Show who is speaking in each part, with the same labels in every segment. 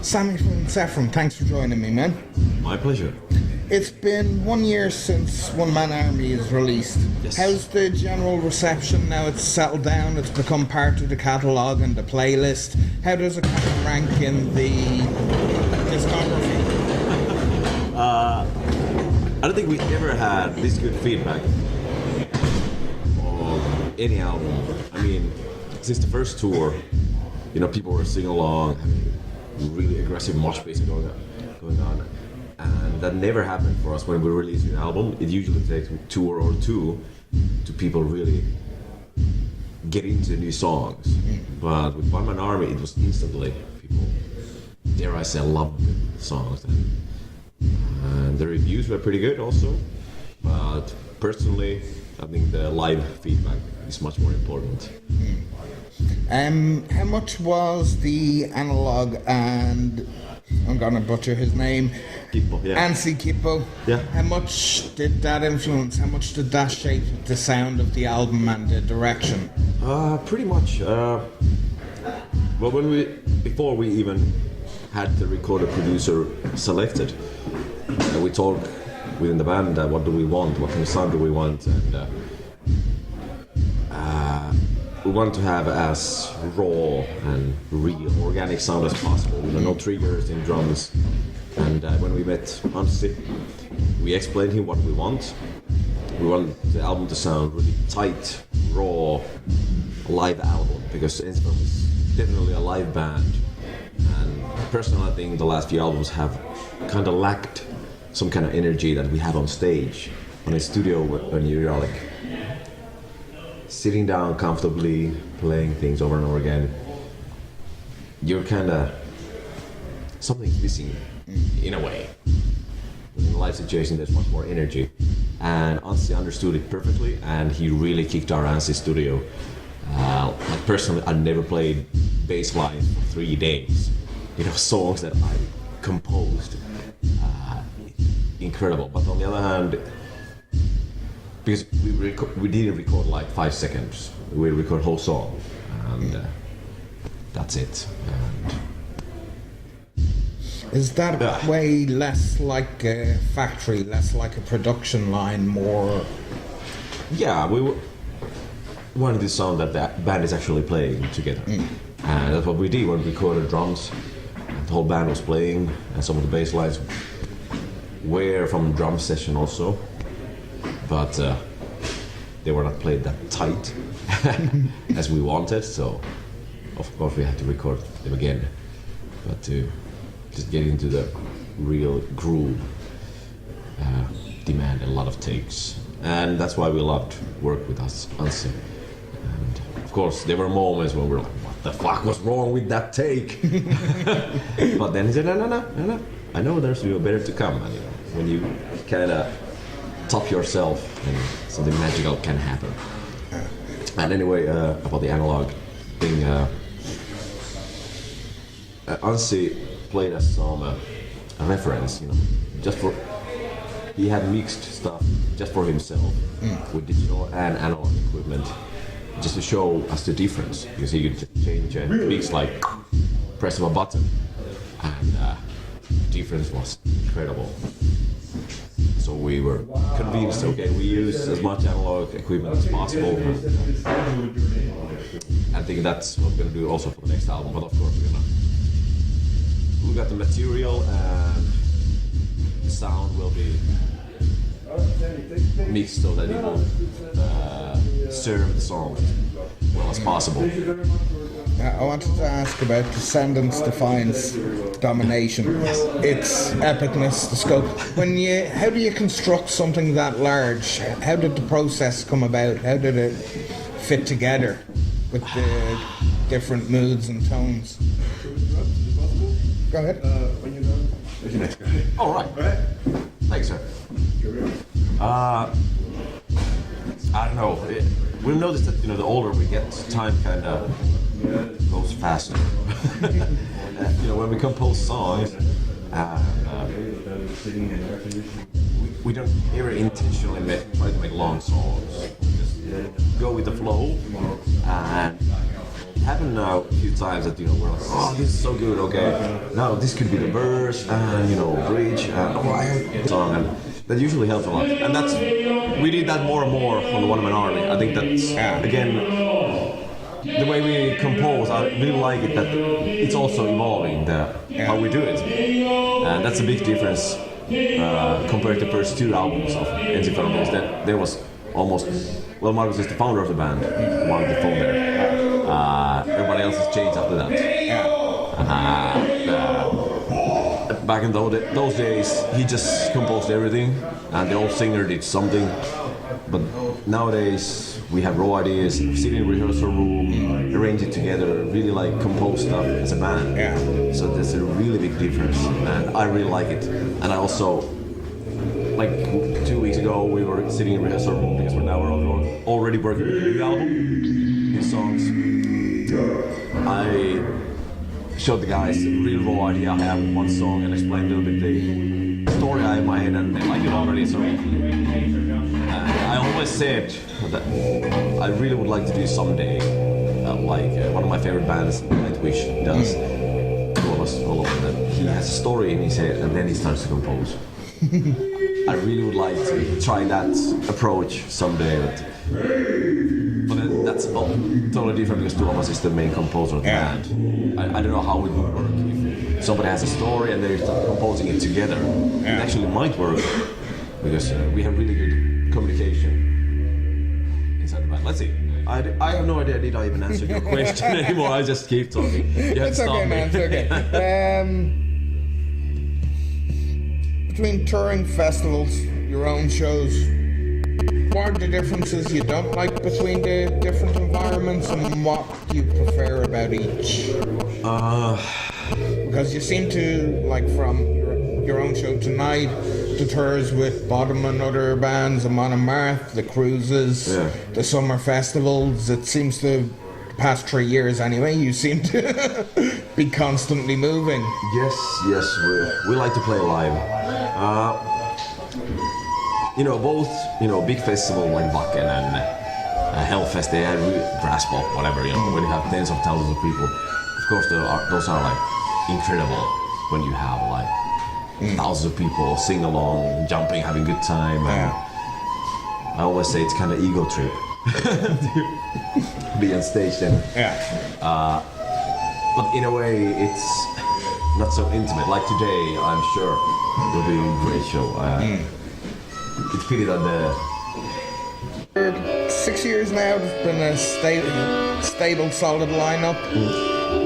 Speaker 1: Sami from Ensiferum, thanks for joining me, man.
Speaker 2: My pleasure.
Speaker 1: It's been 1 year since One Man Army is released.
Speaker 2: Yes.
Speaker 1: How's the general reception now it's settled down, it's become part of the catalogue and the playlist? How does it kind of rank in the discography?
Speaker 2: I don't think we ever had this good feedback on any album. I mean, since the first tour, people were singing along, having really aggressive mosh pits going on. And that never happened for us when we release an album. It usually takes a tour or two to people really get into new songs. But with One Man Army, it was instantly people, dare I say, loved the songs. And the reviews were pretty good also. But personally, I think the live feedback is much more important.
Speaker 1: How much was the analog and I'm gonna butcher his name,
Speaker 2: Kippo, yeah.
Speaker 1: Kippo?
Speaker 2: Yeah.
Speaker 1: How much did that influence? How much did that shape the sound of the album and the direction?
Speaker 2: Pretty much. Well, before we even had the recorder producer selected, we talked within the band what do we want, what kind of sound do we want, and we want to have as raw and real, organic sound as possible. No triggers in drums. And when we met Ansi, we explained him what we want. We want the album to sound really tight, raw, live album, because Ensiferum is definitely a live band. And personally, I think the last few albums have kind of lacked some kind of energy that we have on stage. On a studio, when you're like sitting down comfortably, playing things over and over again, you're kind of something's missing in a way. In a live situation, there's much more energy, and Anssi understood it perfectly, and he really kicked our Anssi studio. Like personally, I never played bass lines for 3 days. Songs that I composed, incredible. But on the other hand, because we didn't record like 5 seconds, we record whole song, and that's it. And
Speaker 1: is that way less like a factory, less like a production line, more?
Speaker 2: Yeah, we wanted to sound that the band is actually playing together, and that's what we did when we recorded drums. The whole band was playing, and some of the bass lines were from drum session also. But they were not played that tight as we wanted, so of course we had to record them again. But to just get into the real groove demanded a lot of takes, and that's why we loved work with Anssi. And of course there were moments when we were like, what the fuck was wrong with that take? But then he said, no, I know there's better to come. And, when you kind of top yourself, and something magical can happen. And anyway, about the analog thing, Anssi played us some reference, just for, he had mixed stuff just for himself with digital and analog equipment, just to show us the difference, because he could just change a mix like press of a button, and the difference was incredible. So we were convinced, okay, we use as much analog equipment as possible. I think that's what we're going to do also for the next album, but of course we're going to look at the material, and the sound will be mixed so that it will serve the song as well as possible.
Speaker 1: I wanted to ask about Descendants Defiance Domination. Yes. Its epicness, the scope. How do you construct something that large? How did the process come about? How did it fit together with the different moods and tones? Go ahead.
Speaker 2: All right. Thanks, sir. I don't know. We've noticed that the older we get, time kind of goes faster. When we compose songs, we don't ever intentionally try to make long songs. We just go with the flow, and happened now a few times that we're like, oh, this is so good. Okay, now this could be the verse and bridge and I have song, and that usually helps a lot. And we did that more and more on the One Man Army. I think that's again the way we compose. I really like it that it's also evolving how we do it, and that's a big difference compared to the first 2 albums of Ensiferum. That there was almost. Well, Marcus is the founder of the band, one of the founder. Everybody else has changed after that. Back in those days, he just composed everything, and the old singer did something. But nowadays, we have raw ideas, sit in a rehearsal room, arrange it together, really like compose stuff as a band. So there's a really big difference, and I really like it. And I also, like 2 weeks ago, we were sitting in a rehearsal room because we're already working with the new album, new songs. I showed the guys a real raw idea I have one song and explained a little bit the story I have in my head, and they like it already. So I always said that I really would like to do someday, one of my favorite bands, Nightwish, does. All of them. He has a story in his head, and then he starts to compose. I really would like to try that approach someday, but that's totally different because 2 of us is the main composer of the band. I don't know how it would work if somebody has a story and they start composing it together. It actually might work because we have really good communication inside the band. Let's see. I have no idea. Did I even answer your question anymore? I just keep talking.
Speaker 1: It's okay, man. It's okay. Between touring festivals, your own shows, what are the differences you don't like between the different environments, and what do you prefer about each? Because you seem to, like, from your own show tonight, the tours with Bottom and other bands, Amon and Marth, the cruises, the summer festivals, it seems to, the past 3 years anyway, you seem to be constantly moving.
Speaker 2: Yes, we like to play live. Both, big festivals like Wacken and Hellfest, they have brass pop, whatever, when you have tens of thousands of people. Of course, those are like incredible when you have like thousands of people sing along, jumping, having a good time. And I always say it's kind of ego trip to be on stage then. But in a way, it's not so intimate. Like today, I'm sure will be a great show. It's pity that
Speaker 1: For 6 years now, it's been a stable, solid lineup.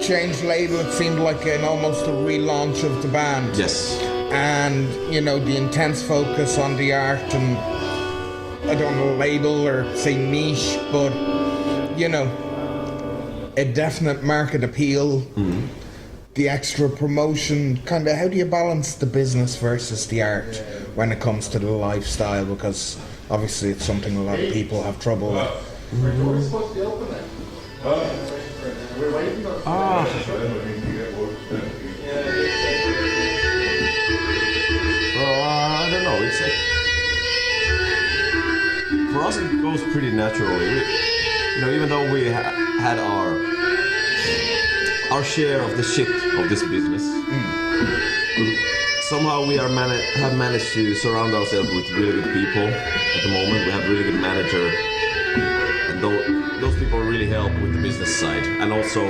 Speaker 1: Changed label, it seemed like almost a relaunch of the band.
Speaker 2: Yes.
Speaker 1: And, the intense focus on the art, and I don't want to label or say niche, but, a definite market appeal. The extra promotion, kind of, how do you balance the business versus the art when it comes to the lifestyle? Because obviously it's something a lot of people have trouble with.
Speaker 2: I don't know. It's for us it goes pretty naturally. Even though we had our share of the shit of this business, somehow we have managed to surround ourselves with really good people. At the moment, we have really good manager, and those people really help with the business side. And also,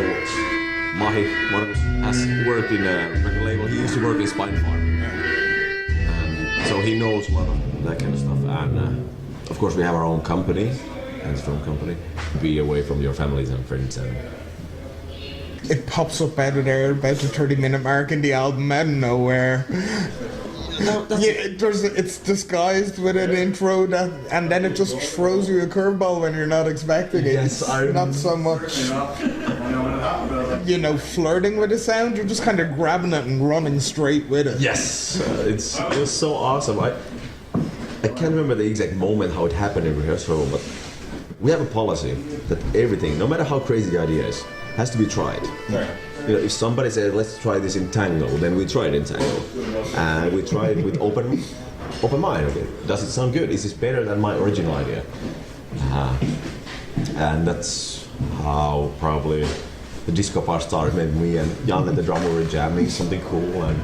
Speaker 2: Mahi, one of us, has worked in a record label. He used to work in Spine Farm, and so he knows a lot of that kind of stuff. And of course, we have our own company, Ensiferum company. Be away from your families and friends and.
Speaker 1: It pops up out of there about the 30-minute mark in the album out of nowhere. It's disguised with an intro and then it just throws you a curveball when you're not expecting it.
Speaker 2: Yes,
Speaker 1: it's not so much, flirting with the sound. You're just kind of grabbing it and running straight with it.
Speaker 2: Yes, it was so awesome. I can't remember the exact moment how it happened in rehearsal, but we have a policy that everything, no matter how crazy the idea is, has to be tried. If somebody says, let's try this in tango, then we try it in tango. And we try it with open mind. Okay? Does it sound good? Is this better than my original idea? And that's how probably the disco part started, maybe me and Jan and the drummer were jamming something cool, and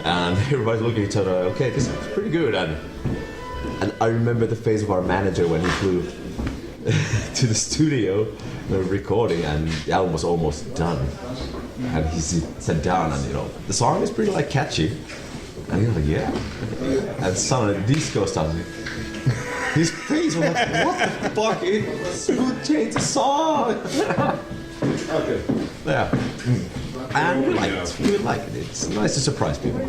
Speaker 2: everybody's looking at each other. Okay, this is pretty good. And I remember the face of our manager when he flew to the studio, we were recording, and the album was almost done. And he sat down, and the song is pretty like catchy. And he was like, yeah. And suddenly the disco started. His face was like, what the fuck? It changed the song. Okay. Yeah. And we like it. We like it. It's nice to surprise people.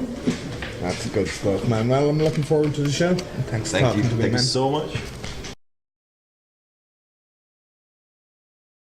Speaker 1: That's good stuff, man. Well, I'm looking forward to the show. Thanks for talking to me, man.
Speaker 2: Thank you so much.